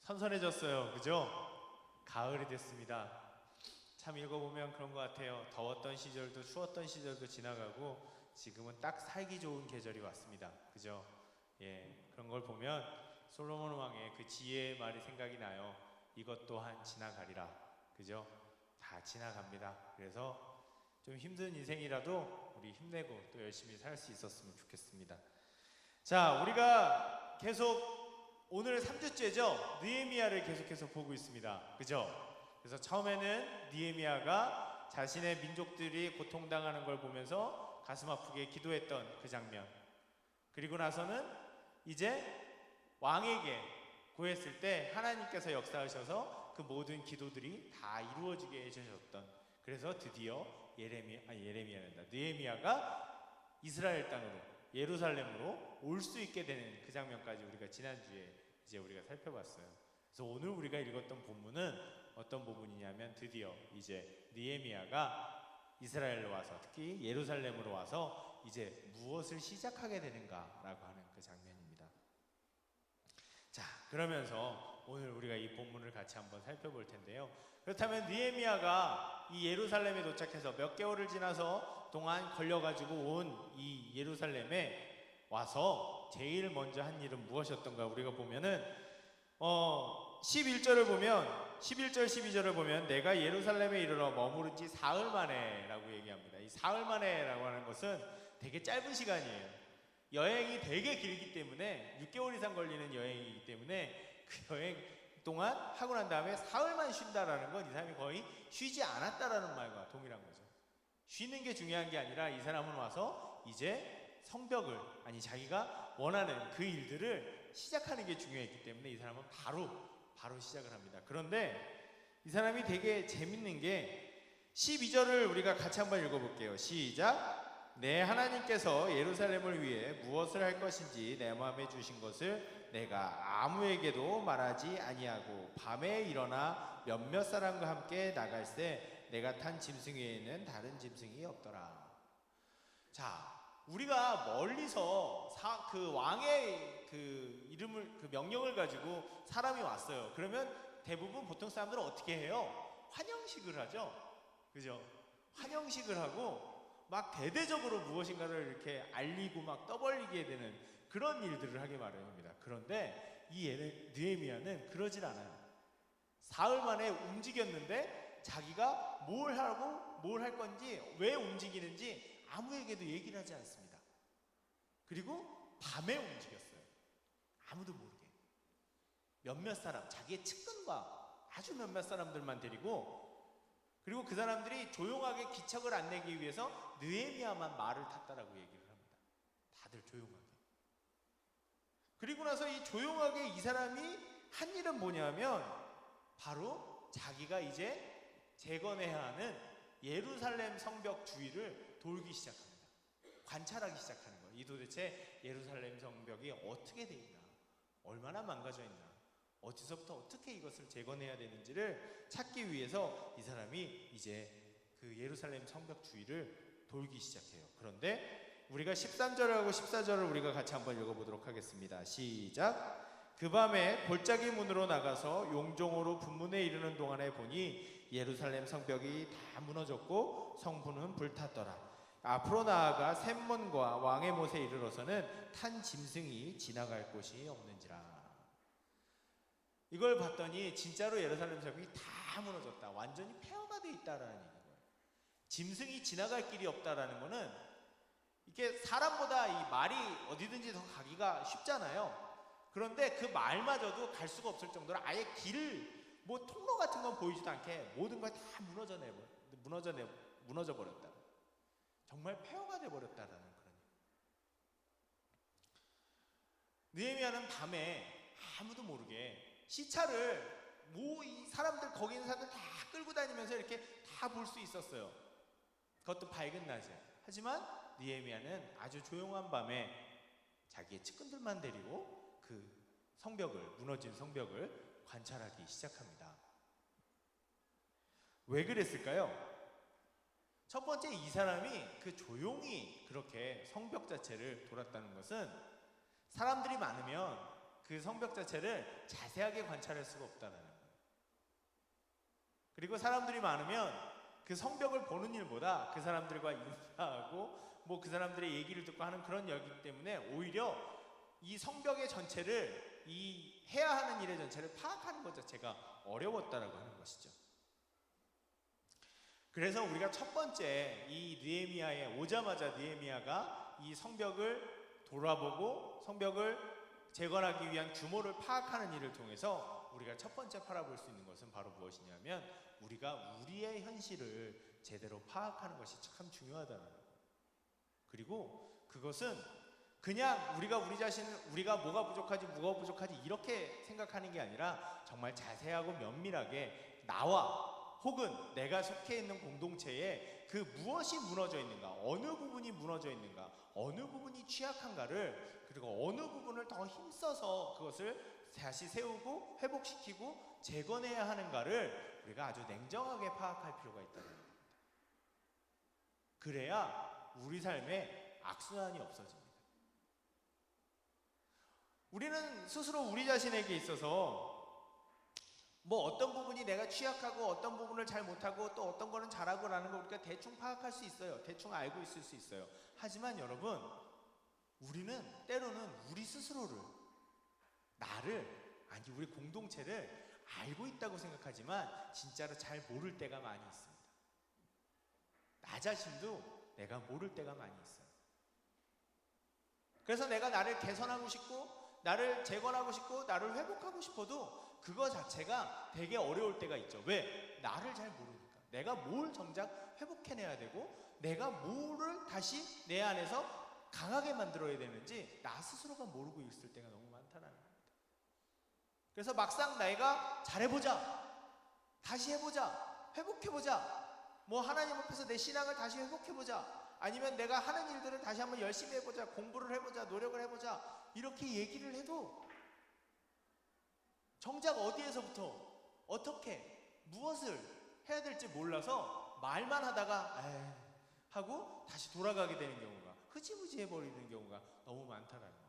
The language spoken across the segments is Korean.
선선해졌어요. 그죠? 가을이 됐습니다. 참 읽어보면 그런 것 같아요. 더웠던 시절도 추웠던 시절도 지나가고 지금은 딱 살기 좋은 계절이 왔습니다. 그죠? 예, 그런 걸 보면 솔로몬 왕의 그 지혜의 말이 생각이 나요. 이것 또한 지나가리라. 그죠? 다 지나갑니다. 그래서 좀 힘든 인생이라도 우리 힘내고 또 열심히 살 수 있었으면 좋겠습니다. 자, 우리가 계속 오늘 3주째죠? 느헤미야를 계속해서 보고 있습니다. 그죠? 그래서 처음에는 느헤미야가 자신의 민족들이 고통당하는 걸 보면서 가슴 아프게 기도했던 그 장면. 그리고 나서는 이제 왕에게 구했을 때 하나님께서 역사하셔서 그 모든 기도들이 다 이루어지게 해주셨던, 그래서 드디어 느헤미야가 이스라엘 땅으로, 예루살렘으로 올 수 있게 되는 그 장면까지 우리가 지난주에 이제 우리가 살펴봤어요. 그래서 오늘 우리가 읽었던 본문은 어떤 부분이냐면 드디어 이제 느헤미야가 이스라엘로 와서, 특히 예루살렘으로 와서 이제 무엇을 시작하게 되는가라고 하는 그 장면입니다. 자, 그러면서 오늘 우리가 이 본문을 같이 한번 살펴볼 텐데요. 그렇다면 느헤미야가 이 예루살렘에 도착해서 몇 개월을 지나서 동안 걸려가지고 온 이 예루살렘에 와서 제일 먼저 한 일은 무엇이었던가 우리가 보면은 11절을 보면 11절 12절을 보면 내가 예루살렘에 이르러 머무른 지 사흘 만에 라고 얘기합니다. 이 사흘 만에 라고 하는 것은 되게 짧은 시간이에요. 여행이 되게 길기 때문에 6개월 이상 걸리는 여행이기 때문에 그 여행 동안 하고 난 다음에 사흘만 쉰다라는 건 이 사람이 거의 쉬지 않았다라는 말과 동일한 거죠. 쉬는 게 중요한 게 아니라 이 사람은 와서 이제 성벽을, 아니 자기가 원하는 그 일들을 시작하는 게 중요했기 때문에 이 사람은 바로 시작을 합니다. 그런데 이 사람이 되게 재밌는 게 12절을 우리가 같이 한번 읽어볼게요. 시작. 내 하나님께서 예루살렘을 위해 무엇을 할 것인지 내 마음에 주신 것을 내가 아무에게도 말하지 아니하고 밤에 일어나 몇몇 사람과 함께 나갈새 내가 탄 짐승 외에는 다른 짐승이 없더라. 자, 우리가 멀리서 그 왕의 그 이름을, 그 명령을 가지고 사람이 왔어요. 그러면 대부분 보통 사람들은 어떻게 해요? 환영식을 하죠. 그죠? 환영식을 하고 막 대대적으로 무엇인가를 이렇게 알리고 막 떠벌리게 되는 그런 일들을 하게 마련입니다. 그런데 이 느헤미야는 그러질 않아요. 사흘 만에 움직였는데 자기가 뭘 하고 뭘 할 건지, 왜 움직이는지 아무에게도 얘기를 하지 않습니다. 그리고 밤에 움직였어요. 아무도 모르게. 몇몇 사람, 자기의 측근과 아주 몇몇 사람들만 데리고, 그리고 그 사람들이 조용하게 기척을 안 내기 위해서 느헤미야만 말을 탔다라고 얘기를 합니다. 다들 조용하게. 그리고 나서 이 조용하게 이 사람이 한 일은 뭐냐면 바로 자기가 이제 재건해야 하는 예루살렘 성벽 주위를 돌기 시작합니다. 관찰하기 시작하는 거예요. 이 도대체 예루살렘 성벽이 어떻게 돼 있나, 얼마나 망가져 있나, 어디서부터 어떻게 이것을 재건해야 되는지를 찾기 위해서 이 사람이 이제 그 예루살렘 성벽 주위를 돌기 시작해요. 그런데 우리가 13절하고 14절을 우리가 같이 한번 읽어보도록 하겠습니다. 시작. 그 밤에 골짜기 문으로 나가서 용종으로 분문에 이르는 동안에 보니 예루살렘 성벽이 다 무너졌고 성문은 불탔더라. 앞으로 나아가 샘문과 왕의 못에 이르러서는 탄 짐승이 지나갈 곳이 없는지라. 이걸 봤더니 진짜로 예루살렘 성벽이 다 무너졌다, 완전히 폐허가 돼 있다라는 얘기예요. 짐승이 지나갈 길이 없다라는 거는, 이게 사람보다 이 말이 어디든지 더 가기가 쉽잖아요. 그런데 그 말마저도 갈 수가 없을 정도로 아예 길, 뭐 통로 같은 건 보이지도 않게 모든 걸 다 무너져 버렸다. 정말 폐허가 돼 버렸다라는 그런. 느헤미야는 밤에 아무도 모르게 시차를 이 사람들, 거기 있는 사람들 다 끌고 다니면서 이렇게 다 볼 수 있었어요. 그것도 밝은 낮에. 하지만 느헤미야는 아주 조용한 밤에 자기의 측근들만 데리고 그 성벽을, 무너진 성벽을 관찰하기 시작합니다. 왜 그랬을까요? 첫 번째, 이 사람이 그 조용히 그렇게 성벽 자체를 돌았다는 것은 사람들이 많으면 그 성벽 자체를 자세하게 관찰할 수가 없다는 거예요. 그리고 사람들이 많으면 그 성벽을 보는 일보다 그 사람들과 인사하고 뭐 그 사람들의 얘기를 듣고 하는 그런 여기 때문에 오히려 이 성벽의 전체를, 이 해야 하는 일의 전체를 파악하는 것 자체가 어려웠다라고 하는 것이죠. 그래서 우리가 첫 번째 이 느헤미야에 오자마자 느헤미야가 이 성벽을 돌아보고 성벽을 재건하기 위한 규모를 파악하는 일을 통해서 우리가 첫 번째 바라볼 수 있는 것은 바로 무엇이냐면, 우리가 우리의 현실을 제대로 파악하는 것이 참 중요하다는 거예요. 그리고 그것은 그냥 우리가 우리 자신을, 우리가 뭐가 부족하지 이렇게 생각하는 게 아니라 정말 자세하고 면밀하게 나와 혹은 내가 속해 있는 공동체에 그 무엇이 무너져 있는가, 어느 부분이 무너져 있는가, 어느 부분이 취약한가를, 그리고 어느 부분을 더 힘써서 그것을 다시 세우고 회복시키고 재건해야 하는가를 우리가 아주 냉정하게 파악할 필요가 있다는 겁니다. 그래야 우리 삶에 악순환이 없어집니다. 우리는 스스로 우리 자신에게 있어서 뭐 어떤 부분이 내가 취약하고 어떤 부분을 잘 못하고 또 어떤 거는 잘하고 라는 걸 우리가 대충 파악할 수 있어요. 대충 알고 있을 수 있어요. 하지만 여러분, 우리는 때로는 우리 스스로를, 나를, 아니 우리 공동체를 알고 있다고 생각하지만 진짜로 잘 모를 때가 많이 있습니다. 나 자신도 내가 모를 때가 많이 있어요. 그래서 내가 나를 개선하고 싶고 나를 재건하고 싶고 나를 회복하고 싶어도 그거 자체가 되게 어려울 때가 있죠. 왜? 나를 잘 모르니까. 내가 뭘 정작 회복해내야 되고 내가 뭐를 다시 내 안에서 강하게 만들어야 되는지 나 스스로가 모르고 있을 때가 너무 많다는 겁니다. 그래서 막상 내가 잘해보자, 다시 해보자, 회복해보자, 뭐 하나님 앞에서 내 신앙을 다시 회복해보자, 아니면 내가 하는 일들을 다시 한번 열심히 해보자, 공부를 해보자, 노력을 해보자, 이렇게 얘기를 해도 정작 어디에서부터 어떻게 무엇을 해야 될지 몰라서 말만 하다가 에이 하고 다시 돌아가게 되는 경우가, 흐지부지 해버리는 경우가 너무 많다는 거예요.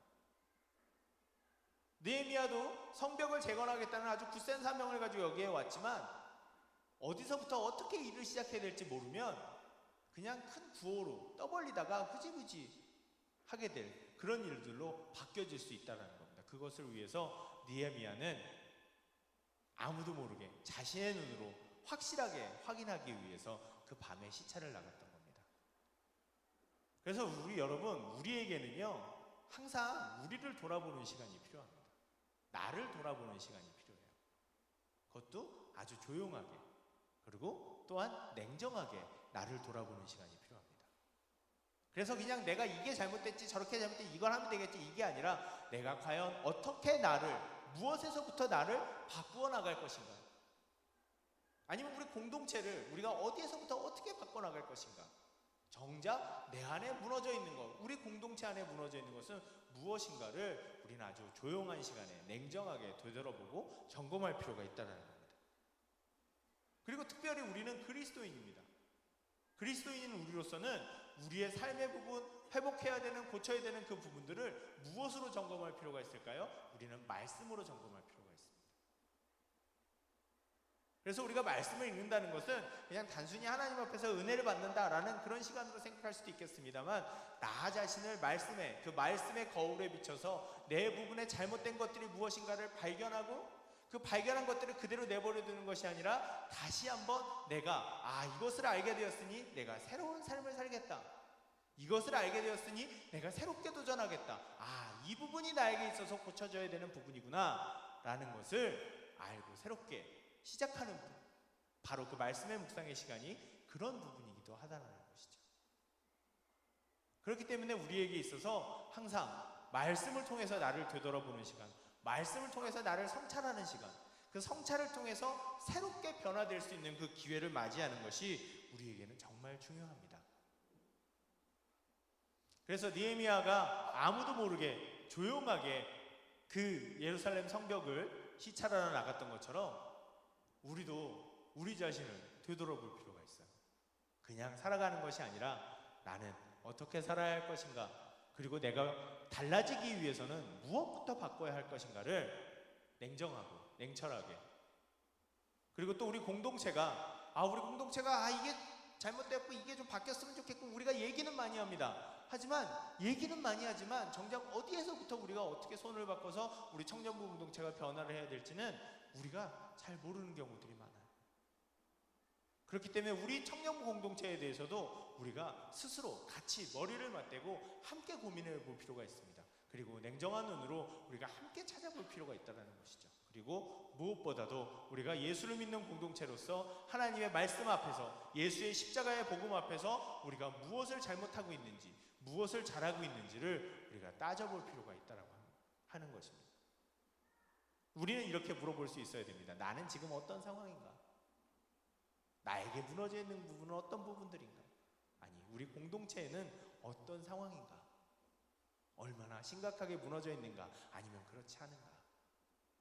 느헤미야도 성벽을 재건하겠다는 아주 굳센 사명을 가지고 여기에 왔지만 어디서부터 어떻게 일을 시작해야 될지 모르면 그냥 큰 구호로 떠벌리다가 흐지부지 하게 될 그런 일들로 바뀌어질 수 있다는 겁니다. 그것을 위해서 느헤미야는 아무도 모르게 자신의 눈으로 확실하게 확인하기 위해서 그 밤에 시차를 나갔던 겁니다. 그래서 우리 여러분, 우리에게는요 항상 우리를 돌아보는 시간이 필요합니다. 나를 돌아보는 시간이 필요해요. 그것도 아주 조용하게, 그리고 또한 냉정하게 나를 돌아보는 시간이 필요합니다. 그래서 그냥 내가 이게 잘못됐지 저렇게 잘못됐지 이걸 하면 되겠지 이게 아니라 내가 과연 어떻게 나를, 무엇에서부터 나를 바꾸어 나갈 것인가, 아니면 우리 공동체를 우리가 어디에서부터 어떻게 바꿔 나갈 것인가, 정작 내 안에 무너져 있는 것, 우리 공동체 안에 무너져 있는 것은 무엇인가를 우리는 아주 조용한 시간에 냉정하게 되돌아보고 점검할 필요가 있다는 겁니다. 그리고 특별히 우리는 그리스도인입니다. 그리스도인인 우리로서는 우리의 삶의 부분, 회복해야 되는, 고쳐야 되는 그 부분들을 무엇으로 점검할 필요가 있을까요? 우리는 말씀으로 점검할 필요가 있습니다. 그래서 우리가 말씀을 읽는다는 것은 그냥 단순히 하나님 앞에서 은혜를 받는다라는 그런 시간으로 생각할 수도 있겠습니다만, 나 자신을 말씀에, 그 말씀의 거울에 비춰서 내 부분에 잘못된 것들이 무엇인가를 발견하고 그 발견한 것들을 그대로 내버려 두는 것이 아니라 다시 한번 내가 이것을 알게 되었으니 내가 새로운 삶을 살겠다, 이것을 알게 되었으니 내가 새롭게 도전하겠다, 이 부분이 나에게 있어서 고쳐져야 되는 부분이구나 라는 것을 알고 새롭게 시작하는 부분, 바로 그 말씀의 묵상의 시간이 그런 부분이기도 하다는 것이죠. 그렇기 때문에 우리에게 있어서 항상 말씀을 통해서 나를 되돌아보는 시간, 말씀을 통해서 나를 성찰하는 시간, 그 성찰을 통해서 새롭게 변화될 수 있는 그 기회를 맞이하는 것이 우리에게는 정말 중요합니다. 그래서 느헤미야가 아무도 모르게 조용하게 그 예루살렘 성벽을 시찰하러 나갔던 것처럼 우리도 우리 자신을 되돌아볼 필요가 있어요. 그냥 살아가는 것이 아니라 나는 어떻게 살아야 할 것인가, 그리고 내가 달라지기 위해서는 무엇부터 바꿔야 할 것인가를 냉정하고 냉철하게, 그리고 또 우리 공동체가 이게 잘못되었고 이게 좀 바뀌었으면 좋겠고 우리가 얘기는 많이 합니다. 하지만 얘기는 많이 하지만 정작 어디에서부터 우리가 어떻게 손을 바꿔서 우리 청년부 공동체가 변화를 해야 될지는 우리가 잘 모르는 경우들이 많아요. 그렇기 때문에 우리 청년부 공동체에 대해서도 우리가 스스로 같이 머리를 맞대고 함께 고민해 볼 필요가 있습니다. 그리고 냉정한 눈으로 우리가 함께 찾아볼 필요가 있다는 것이죠. 그리고 무엇보다도 우리가 예수를 믿는 공동체로서 하나님의 말씀 앞에서, 예수의 십자가의 복음 앞에서 우리가 무엇을 잘못하고 있는지, 무엇을 잘하고 있는지를 우리가 따져볼 필요가 있다고 하는 것입니다. 우리는 이렇게 물어볼 수 있어야 됩니다. 나는 지금 어떤 상황인가? 나에게 무너져 있는 부분은 어떤 부분들인가? 아니, 우리 공동체에는 어떤 상황인가? 얼마나 심각하게 무너져 있는가? 아니면 그렇지 않은가?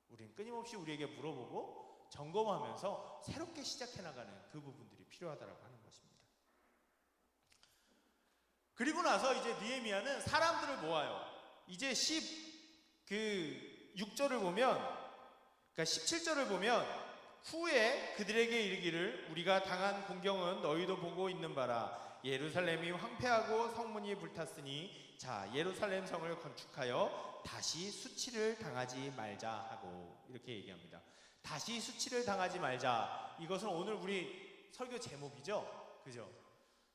우리는 끊임없이 우리에게 물어보고 점검하면서 새롭게 시작해 나가는 그 부분들이 필요하다고 하는 것입니다. 그리고 나서 이제 느헤미야는 사람들을 모아요. 이제 6절을 보면, 그러니까 17절을 보면, 후에 그들에게 이르기를 우리가 당한 공경은 너희도 보고 있는 바라. 예루살렘이 황폐하고 성문이 불탔으니 자, 예루살렘 성을 건축하여 다시 수치를 당하지 말자 하고 이렇게 얘기합니다. 다시 수치를 당하지 말자. 이것은 오늘 우리 설교 제목이죠. 그죠?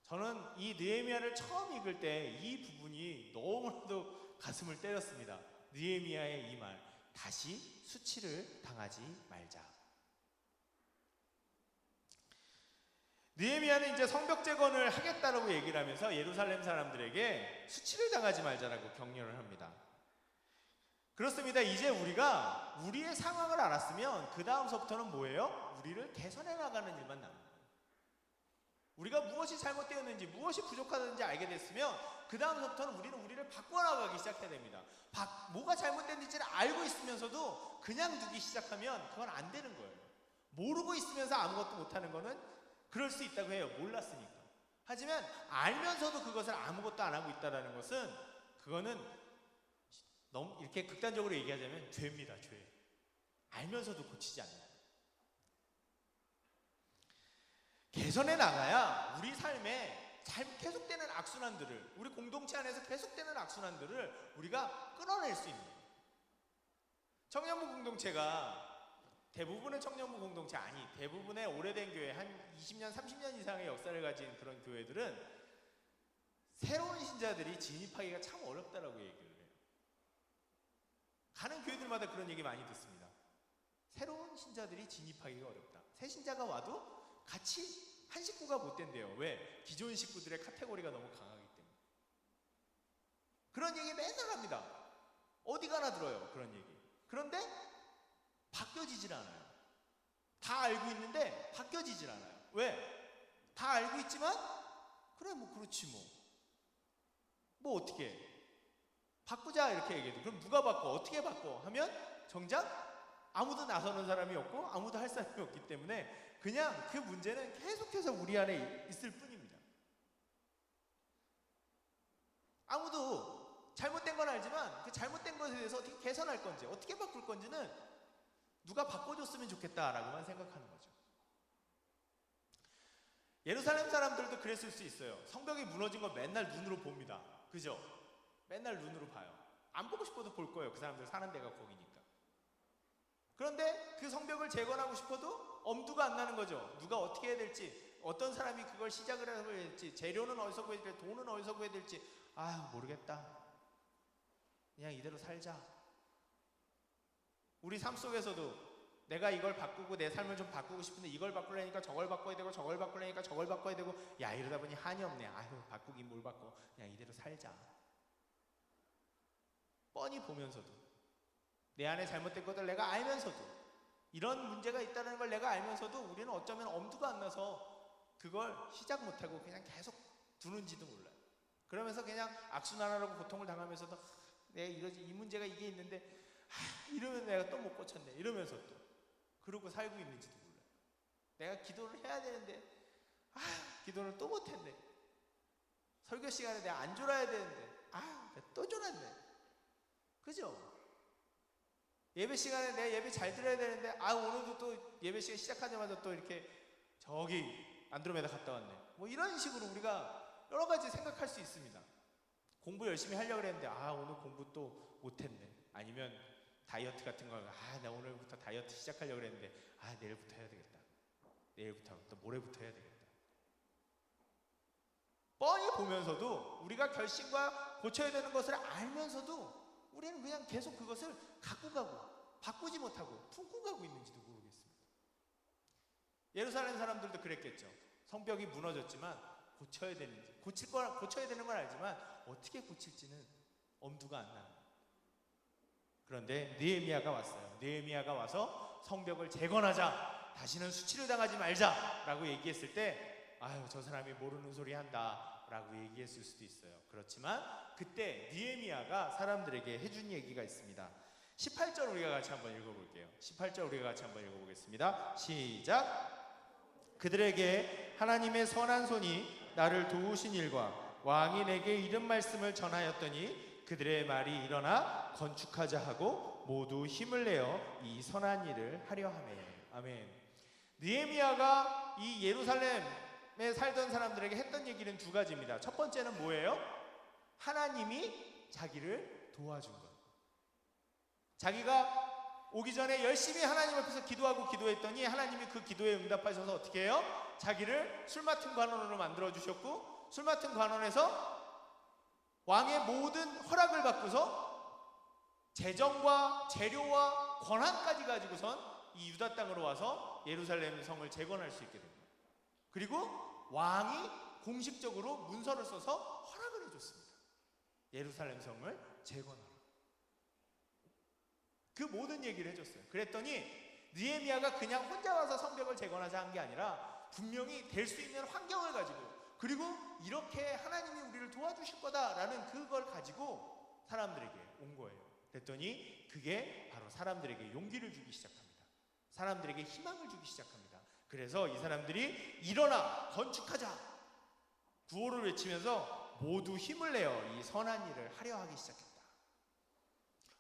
저는 이 느헤미야를 처음 읽을 때 이 부분이 너무나도 가슴을 때렸습니다. 느헤미야의 이 말, 다시 수치를 당하지 말자. 느헤미야는 이제 성벽 재건을 하겠다라고 얘기를 하면서 예루살렘 사람들에게 수치를 당하지 말자라고 격려를 합니다. 그렇습니다. 이제 우리가 우리의 상황을 알았으면 그 다음서부터는 뭐예요? 우리를 개선해 나가는 일만 남는 거예요. 우리가 무엇이 잘못되었는지, 무엇이 부족하다는지 알게 됐으면 그 다음서부터는 우리를 바꿔나가기 시작해야 됩니다. 뭐가 잘못됐는지를 알고 있으면서도 그냥 두기 시작하면 그건 안 되는 거예요. 모르고 있으면서 아무것도 못하는 거는 그럴 수 있다고 해요. 몰랐으니까. 하지만 알면서도 그것을 아무것도 안 하고 있다는 것은, 그거는 너무 이렇게 극단적으로 얘기하자면 죄입니다. 죄. 알면서도 고치지 않는 거예요. 개선해 나가야 우리 삶에 계속되는 악순환들을, 우리 공동체 안에서 계속되는 악순환들을 우리가 끊어낼 수 있는 거예요. 청년부 공동체가 대부분의 청년부 공동체, 대부분의 오래된 교회, 한 20년, 30년 이상의 역사를 가진 그런 교회들은 새로운 신자들이 진입하기가 참 어렵다라고 얘기를 해요. 가는 교회들마다 그런 얘기 많이 듣습니다. 새로운 신자들이 진입하기가 어렵다. 새 신자가 와도 같이 한 식구가 못 된대요. 왜? 기존 식구들의 카테고리가 너무 강하기 때문에. 그런 얘기 맨날 합니다. 어디 가나 들어요. 그런 얘기. 그런데 바뀌어지질 않아요. 다 알고 있는데 바뀌어지질 않아요. 왜? 다 알고 있지만 그래 뭐 그렇지 뭐 어떻게 해? 바꾸자 이렇게 얘기해도 그럼 누가 바꿔? 어떻게 바꿔? 하면 정작 아무도 나서는 사람이 없고 아무도 할 사람이 없기 때문에 그냥 그 문제는 계속해서 우리 안에 있을 뿐입니다. 아무도 잘못된 건 알지만 그 잘못된 것에 대해서 어떻게 개선할 건지, 어떻게 바꿀 건지는 누가 바꿔줬으면 좋겠다라고만 생각하는 거죠. 예루살렘 사람들도 그랬을 수 있어요. 성벽이 무너진 거 맨날 눈으로 봅니다. 그죠? 맨날 눈으로 봐요. 안 보고 싶어도 볼 거예요. 그 사람들 사는 데가 거기니까. 그런데 그 성벽을 재건하고 싶어도 엄두가 안 나는 거죠. 누가 어떻게 해야 될지, 어떤 사람이 그걸 시작을 해야 될지, 재료는 어디서 구해야 될지, 돈은 어디서 구해야 될지, 모르겠다. 그냥 이대로 살자. 우리 삶 속에서도 내가 이걸 바꾸고 내 삶을 좀 바꾸고 싶은데 이걸 바꾸려니까 저걸 바꿔야 되고 저걸 바꾸려니까 저걸 바꿔야 되고, 야 이러다 보니 한이 없네. 바꾸긴 뭘 바꿔. 그냥 이대로 살자. 뻔히 보면서도, 내 안에 잘못된 것들 내가 알면서도, 이런 문제가 있다는 걸 내가 알면서도 우리는 어쩌면 엄두가 안 나서 그걸 시작 못하고 그냥 계속 두는지도 몰라요. 그러면서 그냥 악순환하라고 고통을 당하면서도 내가 이 문제가 이게 있는데 이러면 내가 또 못 고쳤네 이러면서 또 그러고 살고 있는지도 몰라요. 내가 기도를 해야 되는데 기도를 또 못했네. 설교 시간에 내가 안 졸아야 되는데 또 졸았네. 그죠? 예배 시간에 내 예배 잘 들어야 되는데 오늘도 또 예배 시간 시작하자마자 또 이렇게 저기 안드로메다 갔다 왔네. 뭐 이런 식으로 우리가 여러 가지 생각할 수 있습니다. 공부 열심히 하려고 그랬는데 오늘 공부 또 못했네. 아니면 다이어트 같은 거 나 오늘부터 다이어트 시작하려고 그랬는데 내일부터 해야 되겠다. 내일부터 또 모레부터 해야 되겠다. 뻔히 보면서도 우리가 결심과 고쳐야 되는 것을 알면서도 우리는 그냥 계속 그것을 갖고 가고 바꾸지 못하고 품고 가고 있는지도 모르겠습니다. 예루살렘 사람들도 그랬겠죠. 성벽이 무너졌지만 고쳐야 되는지 고쳐야 되는 건 알지만 어떻게 고칠지는 엄두가 안 나요. 그런데 느헤미야가 왔어요. 느헤미야가 와서 성벽을 재건하자, 다시는 수치를 당하지 말자라고 얘기했을 때 저 사람이 모르는 소리 한다 라고 얘기했을 수도 있어요. 그렇지만 그때 느헤미야가 사람들에게 해준 얘기가 있습니다. 18절 우리가 같이 한번 읽어볼게요. 18절 우리가 같이 한번 읽어보겠습니다. 시작. 그들에게 하나님의 선한 손이 나를 도우신 일과 왕이 내게 이른 말씀을 전하였더니 그들의 말이 일어나 건축하자 하고 모두 힘을 내어 이 선한 일을 하려 하매. 아멘. 느헤미야가 이 예루살렘에 살던 사람들에게 했던 얘기는 두 가지입니다. 첫 번째는 뭐예요? 하나님이 자기를 도와준 것. 자기가 오기 전에 열심히 하나님 앞에서 기도했더니 하나님이 그 기도에 응답하셔서 어떻게 해요? 자기를 술 맡은 관원으로 만들어 주셨고, 술 맡은 관원에서 왕의 모든 허락을 받고서 재정과 재료와 권한까지 가지고선 이 유다 땅으로 와서 예루살렘 성을 재건할 수 있게 됩니다. 그리고 왕이 공식적으로 문서를 써서 허락을 해줬습니다. 예루살렘 성을 재건하라. 그 모든 얘기를 해줬어요. 그랬더니 느헤미야가 그냥 혼자 와서 성벽을 재건하자 한 게 아니라 분명히 될 수 있는 환경을 가지고, 그리고 이렇게 하나님이 우리를 도와주실 거다라는 그걸 가지고 사람들에게 온 거예요. 그랬더니 그게 바로 사람들에게 용기를 주기 시작합니다. 사람들에게 희망을 주기 시작합니다. 그래서 이 사람들이 일어나 건축하자 구호를 외치면서 모두 힘을 내어 이 선한 일을 하려 하기 시작했다.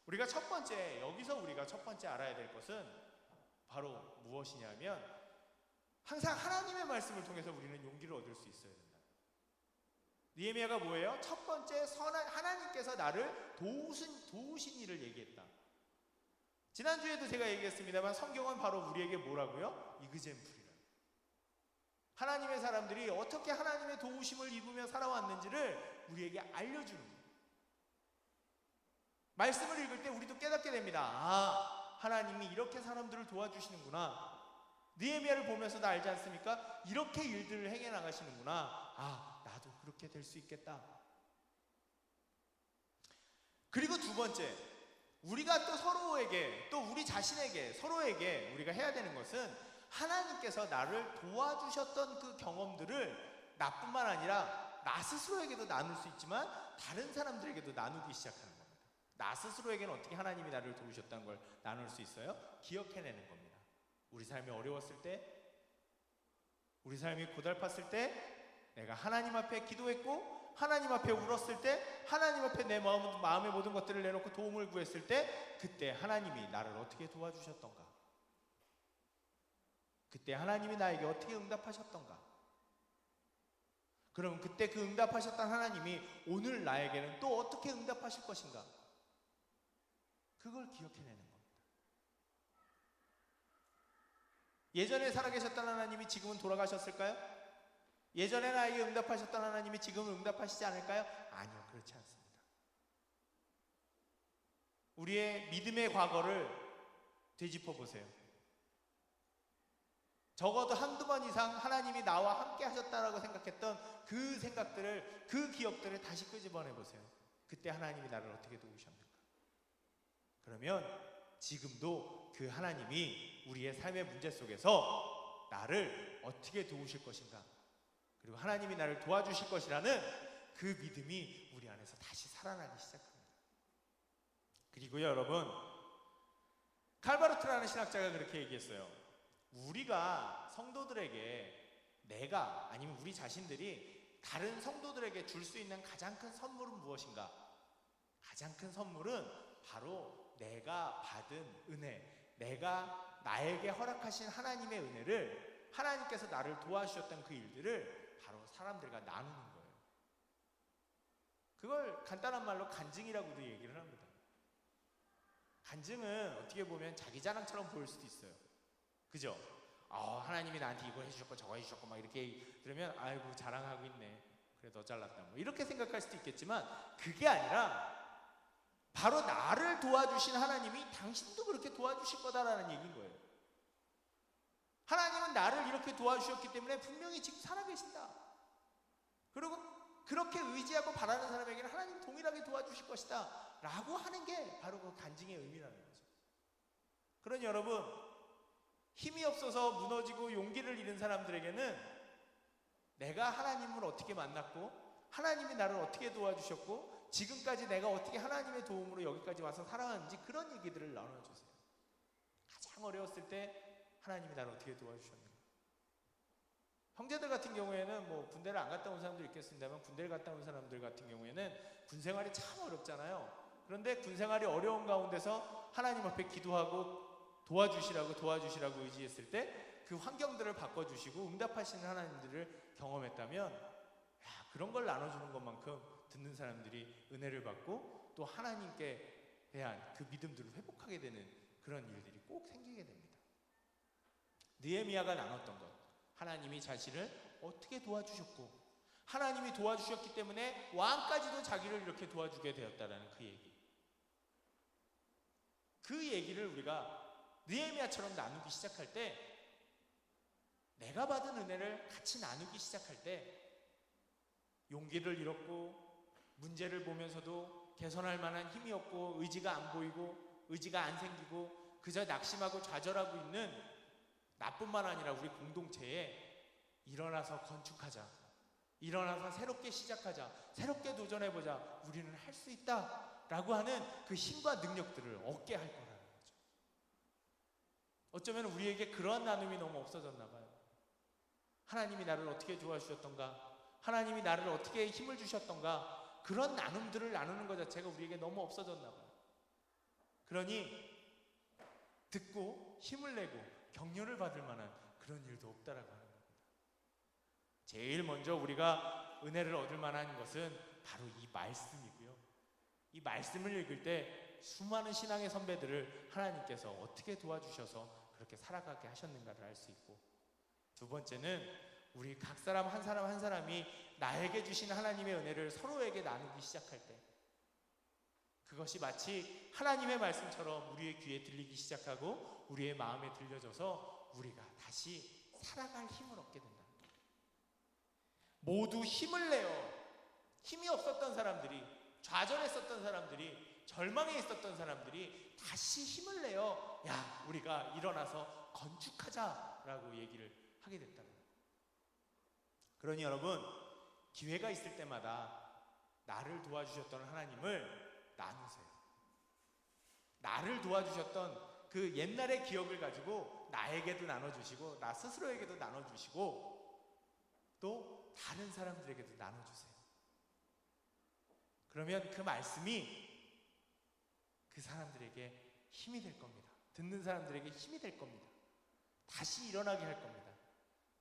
우리가 첫 번째 알아야 될 것은 바로 무엇이냐면 항상 하나님의 말씀을 통해서 우리는 용기를 얻을 수 있어야 된다. 느헤미야가 뭐예요? 첫 번째 하나님께서 나를 도우신 일을 얘기했다. 지난주에도 제가 얘기했습니다만 성경은 바로 우리에게 뭐라고요? 이그젠플이라고. 하나님의 사람들이 어떻게 하나님의 도우심을 입으며 살아왔는지를 우리에게 알려주는 거예요. 말씀을 읽을 때 우리도 깨닫게 됩니다. 하나님이 이렇게 사람들을 도와주시는구나. 느헤미야를 보면서도 알지 않습니까? 이렇게 일들을 행해 나가시는구나. 나도 그렇게 될 수 있겠다. 그리고 두 번째, 우리가 또 서로에게, 또 우리 자신에게, 서로에게 우리가 해야 되는 것은 하나님께서 나를 도와주셨던 그 경험들을 나뿐만 아니라 나 스스로에게도 나눌 수 있지만 다른 사람들에게도 나누기 시작하는 겁니다. 나 스스로에게는 어떻게 하나님이 나를 도우셨다는 걸 나눌 수 있어요? 기억해내는 겁니다. 우리 삶이 어려웠을 때, 우리 삶이 고달팠을 때 내가 하나님 앞에 기도했고 하나님 앞에 울었을 때, 하나님 앞에 내 마음의 모든 것들을 내놓고 도움을 구했을 때, 그때 하나님이 나를 어떻게 도와주셨던가, 그때 하나님이 나에게 어떻게 응답하셨던가, 그럼 그때 그 응답하셨던 하나님이 오늘 나에게는 또 어떻게 응답하실 것인가, 그걸 기억해내는 겁니다. 예전에 살아계셨던 하나님이 지금은 돌아가셨을까요? 예전에 나에게 응답하셨던 하나님이 지금은 응답하시지 않을까요? 아니요, 그렇지 않습니다. 우리의 믿음의 과거를 되짚어 보세요. 적어도 한두 번 이상 하나님이 나와 함께 하셨다라고 생각했던 그 생각들을, 그 기억들을 다시 끄집어내 보세요. 그때 하나님이 나를 어떻게 도우셨는가? 그러면 지금도 그 하나님이 우리의 삶의 문제 속에서 나를 어떻게 도우실 것인가, 그리고 하나님이 나를 도와주실 것이라는 그 믿음이 우리 안에서 다시 살아나기 시작합니다. 그리고요, 여러분, 칼바르트라는 신학자가 그렇게 얘기했어요. 우리가 성도들에게 내가, 아니면 우리 자신들이 다른 성도들에게 줄 수 있는 가장 큰 선물은 무엇인가? 가장 큰 선물은 바로 내가 받은 은혜, 내가 나에게 허락하신 하나님의 은혜를, 하나님께서 나를 도와주셨던 그 일들을 바로 사람들과 나누는 거예요. 그걸 간단한 말로 간증이라고도 얘기를 합니다. 간증은 어떻게 보면 자기 자랑처럼 보일 수도 있어요. 그죠? 하나님이 나한테 이거 해주셨고 저거 해주셨고 막 이렇게 들으면 아이고 자랑하고 있네, 그래 너 잘났다 뭐 이렇게 생각할 수도 있겠지만, 그게 아니라 바로 나를 도와주신 하나님이 당신도 그렇게 도와주실 거다라는 얘기인 거예요. 하나님은 나를 이렇게 도와주셨기 때문에 분명히 지금 살아계신다. 그리고 그렇게 의지하고 바라는 사람에게는 하나님 동일하게 도와주실 것이다 라고 하는 게 바로 그 간증의 의미라는 거죠. 그러니 여러분, 힘이 없어서 무너지고 용기를 잃은 사람들에게는 내가 하나님을 어떻게 만났고 하나님이 나를 어떻게 도와주셨고 지금까지 내가 어떻게 하나님의 도움으로 여기까지 와서 살아왔는지 그런 얘기들을 나눠주세요. 가장 어려웠을 때 하나님이 나를 어떻게 도와주셨는가. 형제들 같은 경우에는 뭐 군대를 안 갔다 온 사람들 있겠습니다만, 군대를 갔다 온 사람들 같은 경우에는 군생활이 참 어렵잖아요. 그런데 군생활이 어려운 가운데서 하나님 앞에 기도하고 도와주시라고 의지했을 때 그 환경들을 바꿔주시고 응답하시는 하나님들을 경험했다면, 그런 걸 나눠주는 것만큼 듣는 사람들이 은혜를 받고 또 하나님께 대한 그 믿음들을 회복하게 되는 그런 일들이 꼭 생기게 됩니다. 느헤미야가 나눴던 것, 하나님이 자신을 어떻게 도와주셨고 하나님이 도와주셨기 때문에 왕까지도 자기를 이렇게 도와주게 되었다라는 그 얘기, 그 얘기를 우리가 느헤미야처럼 나누기 시작할 때, 내가 받은 은혜를 같이 나누기 시작할 때 용기를 잃었고 문제를 보면서도 개선할 만한 힘이 없고 의지가 안 보이고 의지가 안 생기고 그저 낙심하고 좌절하고 있는 나뿐만 아니라 우리 공동체에 일어나서 건축하자, 일어나서 새롭게 시작하자, 새롭게 도전해보자, 우리는 할 수 있다 라고 하는 그 힘과 능력들을 얻게 할 거라는 거죠. 어쩌면 우리에게 그러한 나눔이 너무 없어졌나 봐요. 하나님이 나를 어떻게 도와주셨던가, 하나님이 나를 어떻게 힘을 주셨던가, 그런 나눔들을 나누는 것 자체가 우리에게 너무 없어졌나 봐요. 그러니 듣고 힘을 내고 격려를 받을 만한 그런 일도 없다라고 하는 겁니다. 제일 먼저 우리가 은혜를 얻을 만한 것은 바로 이 말씀이고요. 이 말씀을 읽을 때 수많은 신앙의 선배들을 하나님께서 어떻게 도와주셔서 그렇게 살아가게 하셨는가를 알 수 있고, 두 번째는 우리 각 사람 한 사람이 나에게 주신 하나님의 은혜를 서로에게 나누기 시작할 때, 그것이 마치 하나님의 말씀처럼 우리의 귀에 들리기 시작하고 우리의 마음에 들려져서 우리가 다시 살아갈 힘을 얻게 된다. 모두 힘을 내어 힘이 없었던 사람들이, 좌절했었던 사람들이, 절망에 있었던 사람들이 다시 힘을 내어 우리가 일어나서 건축하자라고 얘기를 하게 됐다는 거예요. 그러니 여러분, 기회가 있을 때마다 나를 도와주셨던 하나님을 나누세요. 나를 도와주셨던 그 옛날의 기억을 가지고 나에게도 나눠주시고 나 스스로에게도 나눠주시고 또 다른 사람들에게도 나눠주세요. 그러면 그 말씀이 그 사람들에게 힘이 될 겁니다. 듣는 사람들에게 힘이 될 겁니다. 다시 일어나게 할 겁니다.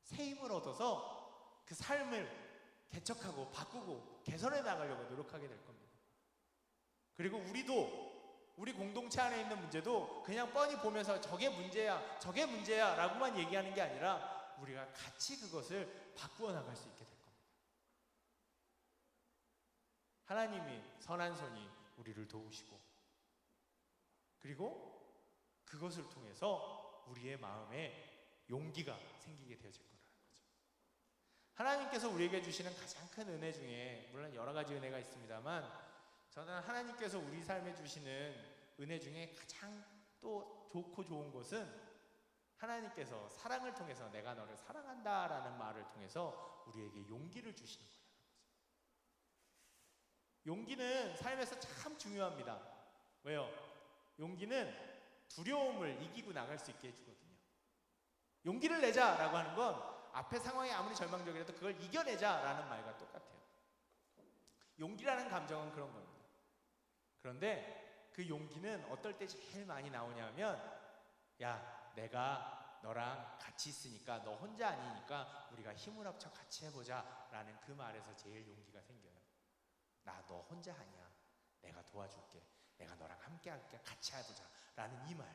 새 힘을 얻어서 그 삶을 개척하고 바꾸고 개선해 나가려고 노력하게 될 겁니다. 그리고 우리 공동체 안에 있는 문제도 그냥 뻔히 보면서 저게 문제야 라고만 얘기하는 게 아니라 우리가 같이 그것을 바꾸어 나갈 수 있게 될 겁니다. 하나님이 선한 손이 우리를 도우시고, 그리고 그것을 통해서 우리의 마음에 용기가 생기게 되어질 거라는 거죠. 하나님께서 우리에게 주시는 가장 큰 은혜 중에, 물론 여러 가지 은혜가 있습니다만, 저는 하나님께서 우리 삶에 주시는 은혜 중에 가장 또 좋고 좋은 것은 하나님께서 사랑을 통해서 내가 너를 사랑한다 라는 말을 통해서 우리에게 용기를 주시는 거라는 거죠. 용기는 삶에서 참 중요합니다. 왜요? 용기는 두려움을 이기고 나갈 수 있게 해주거든요. 용기를 내자라고 하는 건 앞에 상황이 아무리 절망적이라도 그걸 이겨내자라는 말과 똑같아요. 용기라는 감정은 그런 겁니다. 그런데 그 용기는 어떨 때 제일 많이 나오냐면, 야, 내가 너랑 같이 있으니까, 너 혼자 아니니까 우리가 힘을 합쳐 같이 해보자 라는 그 말에서 제일 용기가 생겨요. 나 너 혼자 아니야, 내가 도와줄게, 내가 너랑 함께 할게, 같이 해보자 라는 이 말,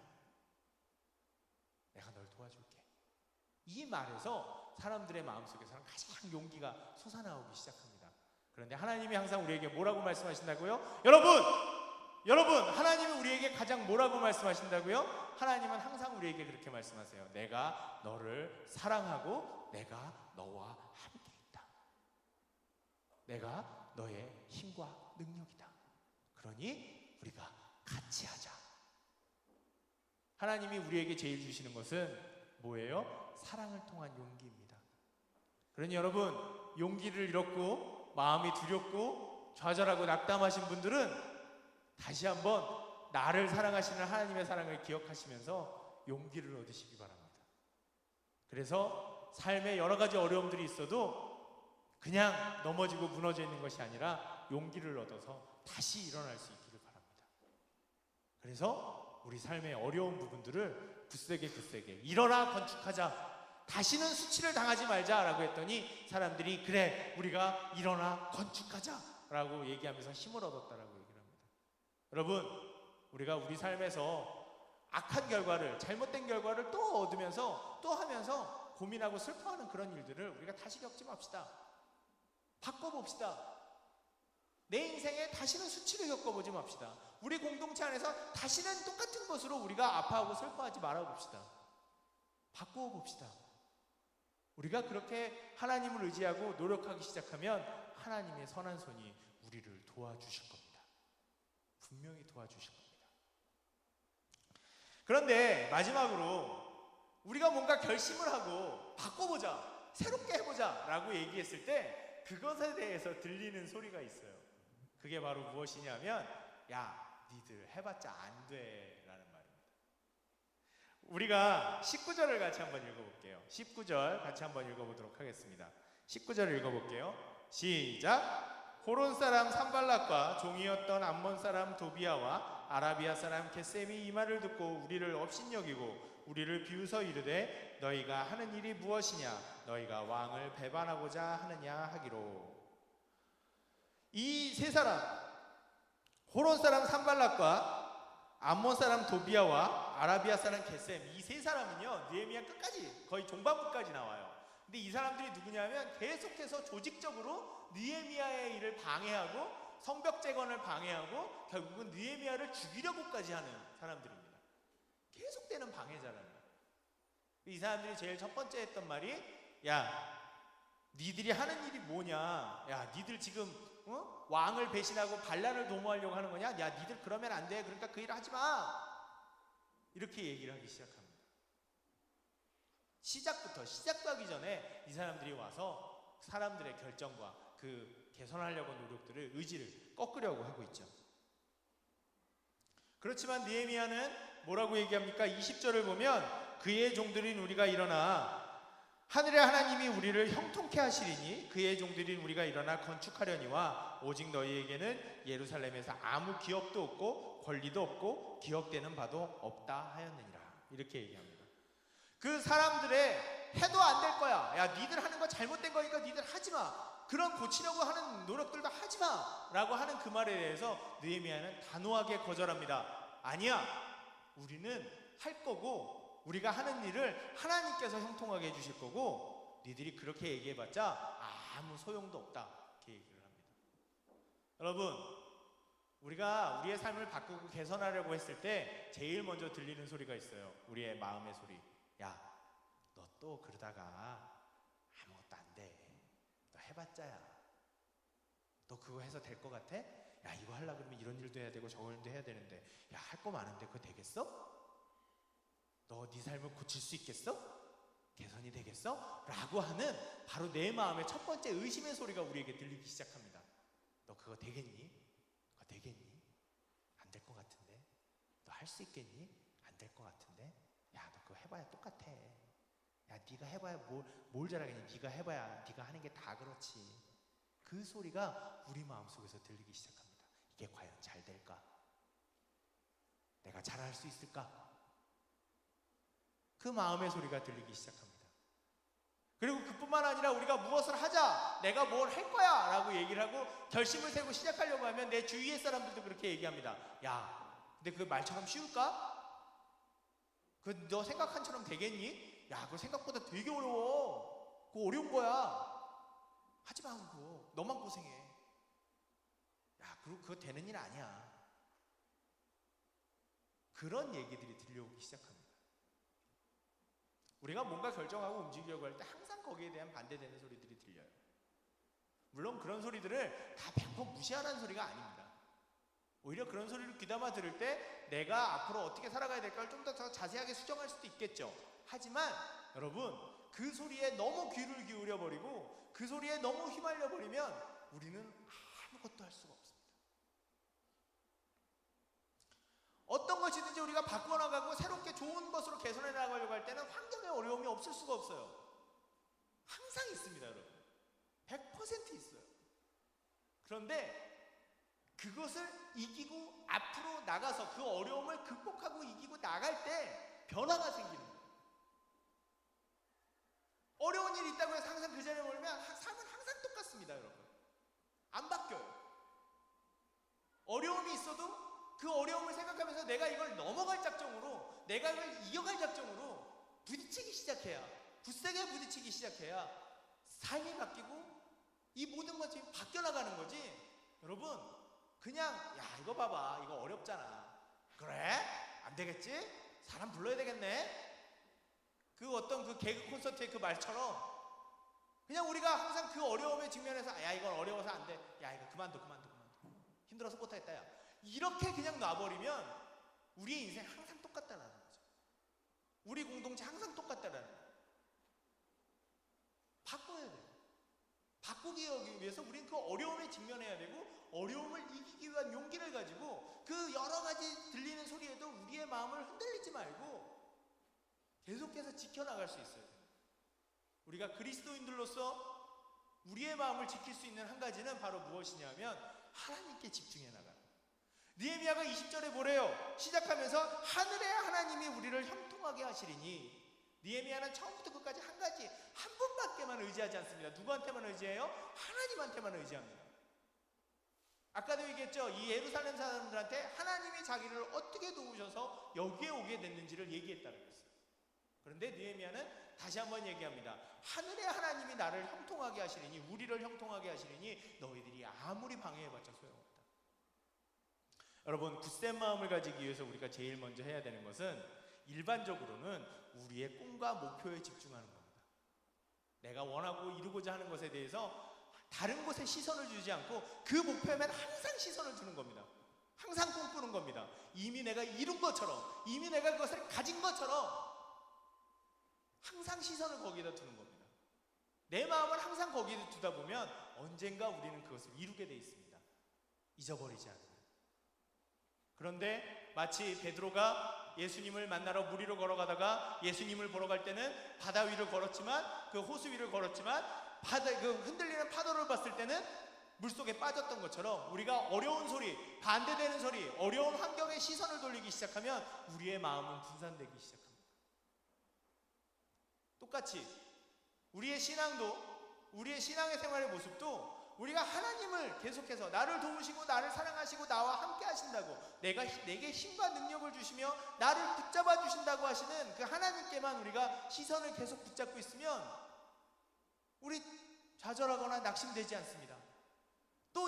내가 널 도와줄게, 이 말에서 사람들의 마음속에서는 가장 용기가 솟아나오기 시작합니다. 그런데 하나님이 항상 우리에게 뭐라고 말씀하신다고요? 여러분, 하나님이 우리에게 가장 뭐라고 말씀하신다고요? 하나님은 항상 우리에게 그렇게 말씀하세요. 내가 너를 사랑하고 내가 너와 함께 있다. 내가 너의 힘과 능력이다. 그러니 우리가 같이 하자. 하나님이 우리에게 제일 주시는 것은 뭐예요? 사랑을 통한 용기입니다. 그러니 여러분, 용기를 잃었고 마음이 두렵고 좌절하고 낙담하신 분들은 다시 한번 나를 사랑하시는 하나님의 사랑을 기억하시면서 용기를 얻으시기 바랍니다. 그래서 삶에 여러 가지 어려움들이 있어도 그냥 넘어지고 무너져 있는 것이 아니라 용기를 얻어서 다시 일어날 수 있기를 바랍니다. 그래서 우리 삶의 어려운 부분들을 굳세게 일어나 건축하자, 다시는 수치를 당하지 말자라고 했더니 사람들이 그래, 우리가 일어나 건축하자라고 얘기하면서 힘을 얻었다라고 얘기를 합니다. 여러분, 우리가 우리 삶에서 악한 결과를, 잘못된 결과를 또 얻으면서 또 하면서 고민하고 슬퍼하는 그런 일들을 우리가 다시 겪지 맙시다. 바꿔봅시다. 내 인생에 다시는 수치를 겪어보지 맙시다. 우리 공동체 안에서 다시는 똑같은 것으로 우리가 아파하고 슬퍼하지 말아봅시다. 바꾸어 봅시다. 우리가 그렇게 하나님을 의지하고 노력하기 시작하면 하나님의 선한 손이 우리를 도와주실 겁니다. 분명히 도와주실 겁니다. 그런데 마지막으로 우리가 뭔가 결심을 하고 바꿔보자, 새롭게 해보자 라고 얘기했을 때 그것에 대해서 들리는 소리가 있어요. 그게 바로 무엇이냐면, 야, 니들 해봤자 안 돼 라는 말입니다. 우리가 19절을 같이 한번 읽어볼게요. 19절 같이 한번 읽어보도록 하겠습니다. 19절 읽어볼게요. 시작. 호론 사람 산발락과 종이었던 암몬 사람 도비아와 아라비아 사람 겟셈이 이 말을 듣고 우리를 업신여기고 우리를 비웃어 이르되 너희가 하는 일이 무엇이냐, 너희가 왕을 배반하고자 하느냐 하기로. 이 세 사람, 호론 사람 산발락과 암몬 사람 도비아와 아라비아 사람 겟셈, 이 세 사람은요 느헤미야 끝까지, 거의 종반부까지 나와요. 근데 이 사람들이 누구냐면 계속해서 조직적으로 느헤미야의 일을 방해하고 성벽 재건을 방해하고 결국은 느헤미야를 죽이려고까지 하는 사람들입니다. 계속되는 방해자라는 거예요. 이 사람들이 제일 첫 번째 했던 말이, 야, 니들이 하는 일이 뭐냐, 야, 니들 지금 왕을 배신하고 반란을 도모하려고 하는 거냐, 야, 니들 그러면 안 돼, 그러니까 그 일 하지 마, 이렇게 얘기를 하기 시작합니다. 시작도 하기 전에 이 사람들이 와서 사람들의 결정과 그 개선하려고 노력들을, 의지를 꺾으려고 하고 있죠. 그렇지만 느헤미야는 뭐라고 얘기합니까? 20절을 보면 그의 종들인 우리가 일어나 하늘의 하나님이 우리를 형통케 하시리니 그의 종들인 우리가 일어나 건축하려니와 오직 너희에게는 예루살렘에서 아무 기업도 없고 권리도 없고 기억되는 바도 없다 하였느니라, 이렇게 얘기합니다. 그 사람들의 해도 안 될 거야, 야, 니들 하는 거 잘못된 거니까 니들 하지 마, 그런 고치려고 하는 노력들도 하지 마 라고 하는 그 말에 대해서 느헤미야는 단호하게 거절합니다. 아니야, 우리는 할 거고 우리가 하는 일을 하나님께서 형통하게 해주실 거고 니들이 그렇게 얘기해봤자 아무 소용도 없다, 이렇게 얘기를 합니다. 여러분, 우리가 우리의 삶을 바꾸고 개선하려고 했을 때 제일 먼저 들리는 소리가 있어요. 우리의 마음의 소리. 야, 너 또 그러다가 아무것도 안 돼, 너 해봤자야, 너 그거 해서 될 것 같아? 야, 이거 하려고 그러면 이런 일도 해야 되고 저런 일도 해야 되는데, 야, 할 거 많은데 그거 되겠어? 너 네 삶을 고칠 수 있겠어? 개선이 되겠어? 라고 하는 바로 내 마음의 첫 번째 의심의 소리가 우리에게 들리기 시작합니다. 너 그거 되겠니? 그거 되겠니? 안 될 것 같은데? 너 할 수 있겠니? 안 될 것 같은데? 야, 너 그거 해봐야 똑같아. 야, 네가 해봐야 뭘 잘하겠니? 네가 해봐야 네가 하는 게 다 그렇지. 그 소리가 우리 마음속에서 들리기 시작합니다. 이게 과연 잘 될까? 내가 잘할 수 있을까? 그 마음의 소리가 들리기 시작합니다. 그리고 그뿐만 아니라 우리가 무엇을 하자, 내가 뭘 할 거야 라고 얘기를 하고 결심을 세고 시작하려고 하면 내 주위의 사람들도 그렇게 얘기합니다. 야, 근데 그 말처럼 쉬울까? 그 너 생각한처럼 되겠니? 야, 그거 생각보다 되게 어려워. 그거 어려운 거야. 하지 마, 그거. 너만 고생해. 야, 그거 되는 일 아니야. 그런 얘기들이 들려오기 시작합니다. 우리가 뭔가 결정하고 움직이려고 할 때 항상 거기에 대한 반대되는 소리들이 들려요. 물론 그런 소리들을 다 100% 무시하라는 소리가 아닙니다. 오히려 그런 소리를 귀담아 들을 때 내가 앞으로 어떻게 살아가야 될까를 좀 더 자세하게 수정할 수도 있겠죠. 하지만 여러분, 그 소리에 너무 귀를 기울여 버리고 그 소리에 너무 휘말려 버리면 우리는 아무것도 할 수가 없습니다. 어떤 것이든지 우리가 바꿔나가고 새롭게 좋은 것으로 개선해 나가려고 할 때는 환경에 어려움이 없을 수가 없어요. 항상 있습니다, 여러분. 100% 있어요. 그런데 그것을 이기고 앞으로 나가서 그 어려움을 극복하고 이기고 나갈 때 변화가 생기는 거예요. 어려운 일이 있다고 해서 항상 그 자리에 머물면 삶은 항상 똑같습니다, 여러분. 안 바뀌어요. 어려움이 있어도 그 어려움을 생각하면서 내가 이걸 넘어갈 작정으로, 내가 이걸 이겨갈 작정으로 부딪히기 시작해야, 굳세게 부딪히기 시작해야 삶이 바뀌고 이 모든 것이 바뀌어 나가는 거지. 여러분, 그냥 야, 이거 봐봐, 이거 어렵잖아. 그래? 안 되겠지? 사람 불러야 되겠네? 그 어떤 그 개그 콘서트의 그 말처럼 그냥 우리가 항상 그 어려움에 직면해서 야, 이건 어려워서 안 돼. 야, 이거 그만둬. 힘들어서 못하겠다. 야, 이렇게 그냥 놔버리면 우리의 인생 항상 똑같다라는 거죠. 우리 공동체 항상 똑같다라는 거예요. 바꿔야 돼요. 바꾸기 위해서 우리는 그 어려움에 직면해야 되고 어려움을 이기기 위한 용기를 가지고 그 여러 가지 들리는 소리에도 우리의 마음을 흔들리지 말고 계속해서 지켜나갈 수 있어요. 우리가 그리스도인들로서 우리의 마음을 지킬 수 있는 한 가지는 바로 무엇이냐면 하나님께 집중해 나가는 거예요. 느헤미야가 20절에 뭐래요? 시작하면서 하늘의 하나님이 우리를 형통하게 하시리니. 느헤미야는 처음부터 끝까지 한 분밖에만 의지하지 않습니다. 누구한테만 의지해요? 하나님한테만 의지합니다. 아까도 얘기했죠. 이 예루살렘 사람들한테 하나님이 자기를 어떻게 도우셔서 여기에 오게 됐는지를 얘기했다는 거예요. 그런데 느헤미야는 다시 한번 얘기합니다. 하늘의 하나님이 나를 형통하게 하시리니, 우리를 형통하게 하시리니 너희들이 아무리 방해해봤자 소용없다. 여러분, 굳센 마음을 가지기 위해서 우리가 제일 먼저 해야 되는 것은 일반적으로는 우리의 꿈과 목표에 집중하는 겁니다. 내가 원하고 이루고자 하는 것에 대해서 다른 곳에 시선을 주지 않고 그 목표에만 항상 시선을 두는 겁니다. 항상 꿈꾸는 겁니다. 이미 내가 이룬 것처럼, 이미 내가 그것을 가진 것처럼 항상 시선을 거기에다 두는 겁니다. 내 마음을 항상 거기에 두다 보면 언젠가 우리는 그것을 이루게 돼 있습니다. 잊어버리지 않으면. 그런데 마치 베드로가 예수님을 만나러 물 위로 걸어가다가 예수님을 보러 갈 때는 바다 위를 걸었지만, 그 호수 위를 걸었지만 그 흔들리는 파도를 봤을 때는 물속에 빠졌던 것처럼 우리가 어려운 소리, 반대되는 소리, 어려운 환경에 시선을 돌리기 시작하면 우리의 마음은 분산되기 시작합니다. 똑같이 우리의 신앙도, 우리의 신앙의 생활의 모습도 우리가 하나님을 계속해서 나를 도우시고 나를 사랑하시고 나와 함께 하신다고, 내게 힘과 능력을 주시며 나를 붙잡아 주신다고 하시는 그 하나님께만 우리가 시선을 계속 붙잡고 있으면 우리 좌절하거나 낙심되지 않습니다. 또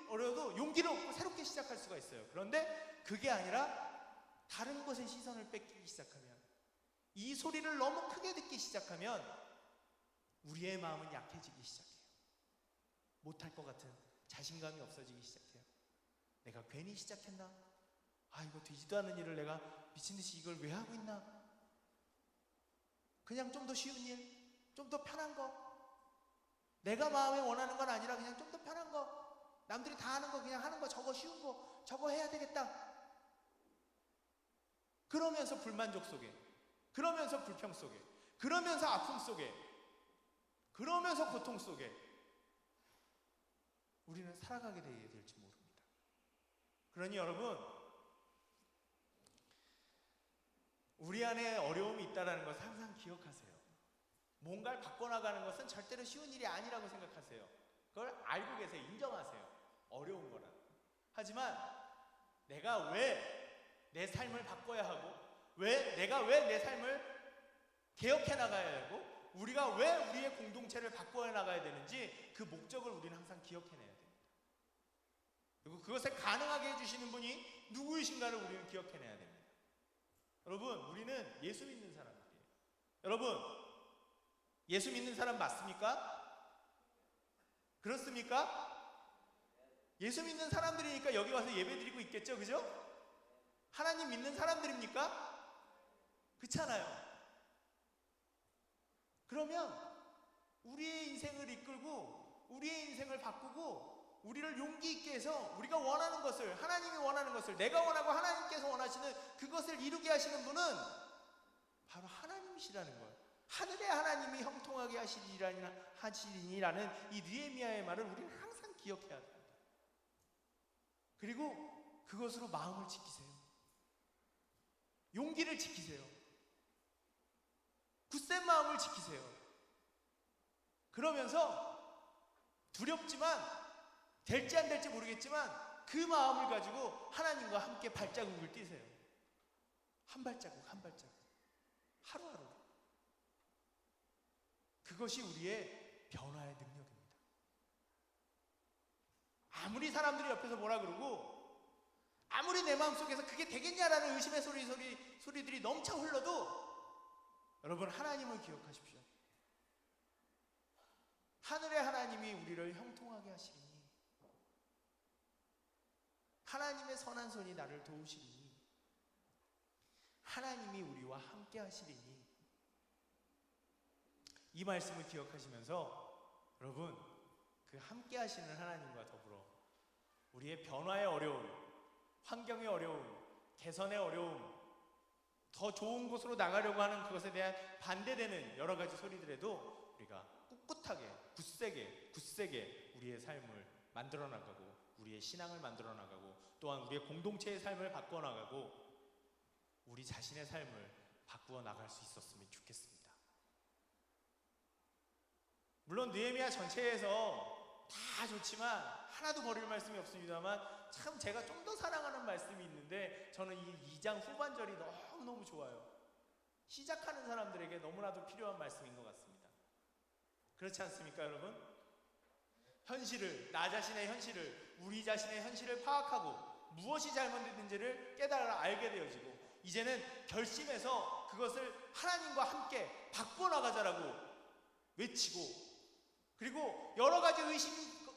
어려워도 용기를 얻고 새롭게 시작할 수가 있어요. 그런데 그게 아니라 다른 것에 시선을 뺏기기 시작하면, 이 소리를 너무 크게 듣기 시작하면 우리의 마음은 약해지기 시작해요. 못할 것 같은 자신감이 없어지기 시작해요. 내가 괜히 시작했나? 이거 되지도 않은 일을 내가 미친듯이 이걸 왜 하고 있나? 그냥 좀 더 쉬운 일, 좀 더 편한 거, 내가 마음에 원하는 건 아니라 그냥 좀 더 편한 거, 남들이 다 하는 거 그냥 하는 거, 저거 쉬운 거, 저거 해야 되겠다. 그러면서 불만족 속에, 그러면서 불평 속에, 그러면서 아픔 속에, 그러면서 고통 속에 우리는 살아가게 될지 모릅니다. 그러니 여러분, 우리 안에 어려움이 있다는 것을 항상 기억하세요. 뭔가를 바꿔나가는 것은 절대로 쉬운 일이 아니라고 생각하세요. 그걸 알고 계세요. 인정하세요. 어려운 거라. 하지만 내가 왜 내 삶을 바꿔야 하고, 내가 왜 내 삶을 개혁해 나가야 하고, 우리가 왜 우리의 공동체를 바꿔 나가야 되는지 그 목적을 우리는 항상 기억해내야 됩니다. 그리고 그것을 가능하게 해주시는 분이 누구이신가를 우리는 기억해내야 됩니다. 여러분, 우리는 예수 믿는 사람들이에요. 여러분, 예수 믿는 사람 맞습니까? 그렇습니까? 예수 믿는 사람들이니까 여기 와서 예배 드리고 있겠죠, 그죠? 하나님 믿는 사람들입니까? 그렇잖아요. 그러면 우리의 인생을 이끌고 우리의 인생을 바꾸고 우리를 용기 있게 해서 우리가 원하는 것을, 하나님이 원하는 것을, 내가 원하고 하나님께서 원하시는 그것을 이루게 하시는 분은 바로 하나님이시라는 거예요. 하늘의 하나님이 형통하게 하시리니라는 이 느헤미야의 말을 우리는 항상 기억해야 됩니다. 그리고 그것으로 마음을 지키세요. 용기를 지키세요. 굳센 마음을 지키세요. 그러면서 두렵지만, 될지 안 될지 모르겠지만 그 마음을 가지고 하나님과 함께 발자국을 띄세요. 한 발자국 한 발자국, 하루하루. 그것이 우리의 변화의 능력입니다. 아무리 사람들이 옆에서 뭐라 그러고, 아무리 내 마음속에서 그게 되겠냐라는 의심의 소리들이 넘쳐 흘러도 여러분, 하나님을 기억하십시오. 하늘의 하나님이 우리를 형통하게 하시리니, 하나님의 선한 손이 나를 도우시리니, 하나님이 우리와 함께 하시리니, 이 말씀을 기억하시면서 여러분, 그 함께 하시는 하나님과 더불어 우리의 변화의 어려움, 환경의 어려움, 개선의 어려움, 더 좋은 곳으로 나가려고 하는 그것에 대한 반대되는 여러 가지 소리들에도 우리가 꿋꿋하게, 굳세게 우리의 삶을 만들어 나가고, 우리의 신앙을 만들어 나가고, 또한 우리의 공동체의 삶을 바꿔 나가고, 우리 자신의 삶을 바꾸어 나갈 수 있었으면 좋겠습니다. 물론 느헤미야 전체에서 다 좋지만 하나도 버릴 말씀이 없습니다만, 참 제가 좀 더 사랑하는 말씀이 있는데, 저는 이 2장 후반절이 너무너무 좋아요. 시작하는 사람들에게 너무나도 필요한 말씀인 것 같습니다. 그렇지 않습니까, 여러분? 현실을, 나 자신의 현실을, 우리 자신의 현실을 파악하고 무엇이 잘못됐는지를 깨달아 알게 되어지고, 이제는 결심해서 그것을 하나님과 함께 바꿔 나가자라고 외치고, 그리고 여러 가지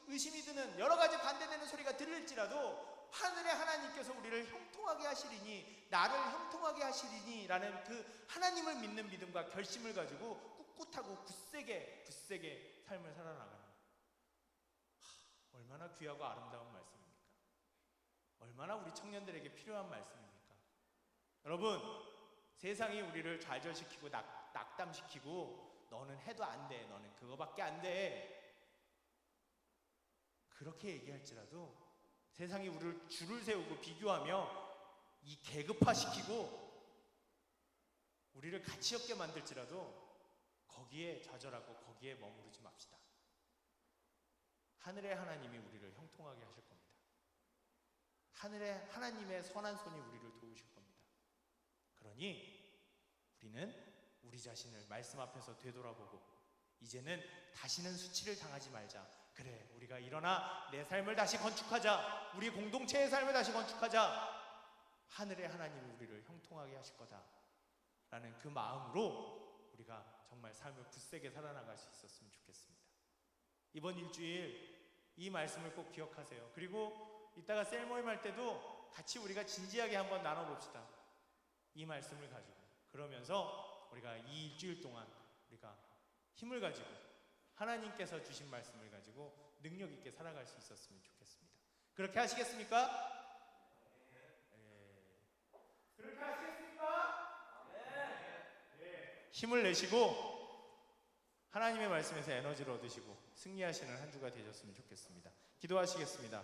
의심이 드는, 여러 가지 반대되는 소리가 들릴지라도 하늘의 하나님께서 우리를 형통하게 하시리니, 나를 형통하게 하시리니 라는 그 하나님을 믿는 믿음과 결심을 가지고 꿋꿋하고 굳세게 삶을 살아나가는, 얼마나 귀하고 아름다운 말씀입니까? 얼마나 우리 청년들에게 필요한 말씀입니까? 여러분, 세상이 우리를 좌절시키고 낙담시키고, 너는 해도 안 돼, 너는 그거밖에 안 돼, 그렇게 얘기할지라도 세상이 우리를 줄을 세우고 비교하며 이 계급화시키고 우리를 가치 없게 만들지라도 거기에 좌절하고 거기에 머무르지 맙시다. 하늘의 하나님이 우리를 형통하게 하실 겁니다. 하늘의 하나님의 선한 손이 우리를 도우실 겁니다. 그러니 우리는 우리 자신을 말씀 앞에서 되돌아보고, 이제는 다시는 수치를 당하지 말자. 그래, 우리가 일어나 내 삶을 다시 건축하자. 우리 공동체의 삶을 다시 건축하자. 하늘의 하나님이 우리를 형통하게 하실 거다 라는 그 마음으로 우리가 정말 삶을 굳세게 살아나갈 수 있었으면 좋겠습니다. 이번 일주일 이 말씀을 꼭 기억하세요. 그리고 이따가 셀 모임 할 때도 같이 우리가 진지하게 한번 나눠봅시다. 이 말씀을 가지고. 그러면서 우리가 이 일주일 동안 우리가 힘을 가지고, 하나님께서 주신 말씀을 가지고 능력 있게 살아갈 수 있었으면 좋겠습니다. 그렇게 하시겠습니까? 네. 그렇게 하시겠습니까? 네. 힘을 내시고 하나님의 말씀에서 에너지를 얻으시고 승리하시는 한 주가 되셨으면 좋겠습니다. 기도하시겠습니다.